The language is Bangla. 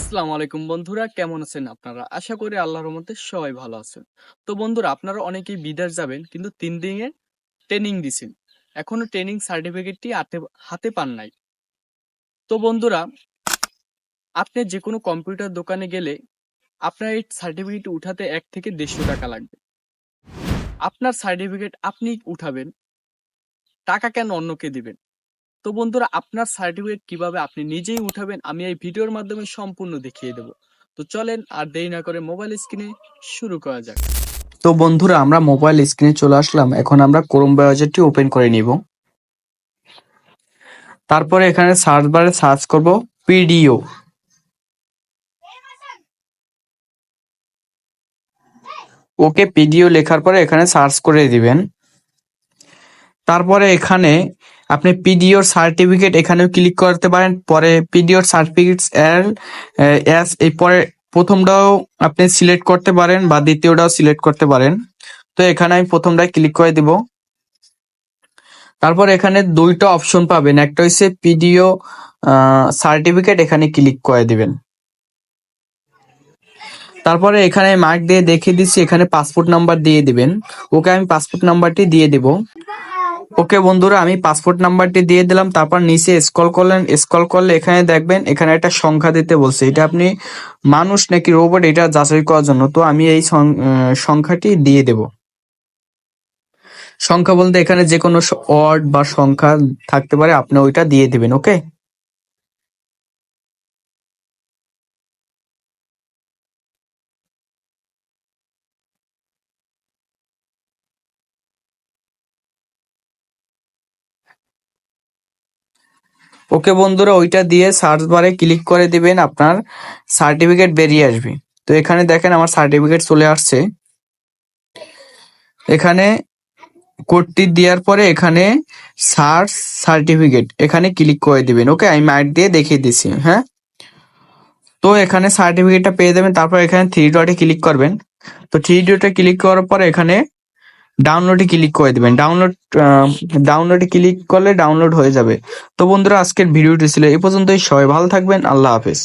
আসসালামু আলাইকুম বন্ধুরা, কেমন আছেন আপনারা? আশা করি আল্লাহর রহমতে সবাই ভালো আছেন। তো বন্ধুরা, আপনারা অনেকেই বিদেশ যাবেন কিন্তু 3 দিনের ট্রেনিং দিছেন, এখনো ট্রেনিং সার্টিফিকেটটি হাতে পান নাই। তো বন্ধুরা, আপনি যে কোনো কম্পিউটার দোকানে গেলে আপনার এই সার্টিফিকেট উঠাতে 1 থেকে 150 টাকা লাগবে। আপনার সার্টিফিকেট আপনি উঠাবেন, টাকা কেন অন্যকে দিবেন? তো বন্ধুরা, আপনার সার্টিফিকেট কিভাবে আপনি নিজেই উঠাবেন আমি এই ভিডিওর মাধ্যমে সম্পূর্ণ দেখিয়ে দেব। তো চলেন আর দেরি না করে মোবাইল স্ক্রিনে শুরু করা যাক। তো বন্ধুরা, আমরা মোবাইল স্ক্রিনে চলে আসলাম। এখন আমরা ক্রোম ব্রাউজারটি ওপেন করে নিব। তারপরে এখানে সার্চ বারে সার্চ করব পিডিও। ওকে, পিডিও লেখার পরে এখানে সার্চ করে দিবেন। তারপরে এখানে আপনি পিডিওর সার্টিফিকেট এখানেও ক্লিক করতে পারেন। পরে পিডিওর সার্টিফিকেটস এর এস এই পরে প্রথমটাও আপনি সিলেক্ট করতে পারেন বা দ্বিতীয়টাও সিলেক্ট করতে পারেন। তো এখানে আমি প্রথমটায় ক্লিক করে দিব। তারপর এখানে দুইটা অপশন পাবেন, একটা হচ্ছে পিডিও সার্টিফিকেট, এখানে ক্লিক করে দিবেন। তারপরে এখানে মার্ক দিয়ে দেখিয়ে দিচ্ছি, এখানে পাসপোর্ট নাম্বার দিয়ে দিবেন। ওকে, আমি পাসপোর্ট নাম্বারটি দিয়ে দেব। ওকে বন্ধুরা, আমি পাসপোর্ট নাম্বারটি দিয়ে দিলাম। তারপর নিচে স্ক্রল করলেন, স্ক্রল করলে এখানে দেখবেন এখানে একটা সংখ্যা দিতে বলছে। এটা আপনি মানুষ নাকি রোবট এটা যাচাই করার জন্য। তো আমি এই সংখ্যাটি দিয়ে দেব। সংখ্যা বলতে এখানে যে কোনো ওয়ার্ড বা সংখ্যা থাকতে পারে, আপনি ওইটা দিয়ে দিবেন। ওকে, ওকে বন্ধুরা, ওইটা দিয়ে সার্চ বারে ক্লিক করে দিবেন, আপনার সার্টিফিকেট বেরিয়ে আসবে। তো এখানে দেখেন আমার সার্টিফিকেট চলে আসছে। এখানে কোডটি দেওয়ার পরে এখানে সার্চ সার্টিফিকেট এখানে ক্লিক করে দিবেন। ওকে, আমি মার্ক দিয়ে দেখিয়ে দিচ্ছি। হ্যাঁ, তো এখানে সার্টিফিকেটটা পেয়ে যাবেন। তারপর এখানে থ্রি ডটে ক্লিক করবেন। তো থ্রি ডটে ক্লিক করার পরে এখানে ডাউনলোডে ক্লিক করে দিবেন। ডাউনলোডে ক্লিক করলে ডাউনলোড হয়ে যাবে। তো বন্ধুরা, আজকের ভিডিওটি ছিল এই পর্যন্তই। সবাই ভালো থাকবেন। আল্লাহ হাফেজ।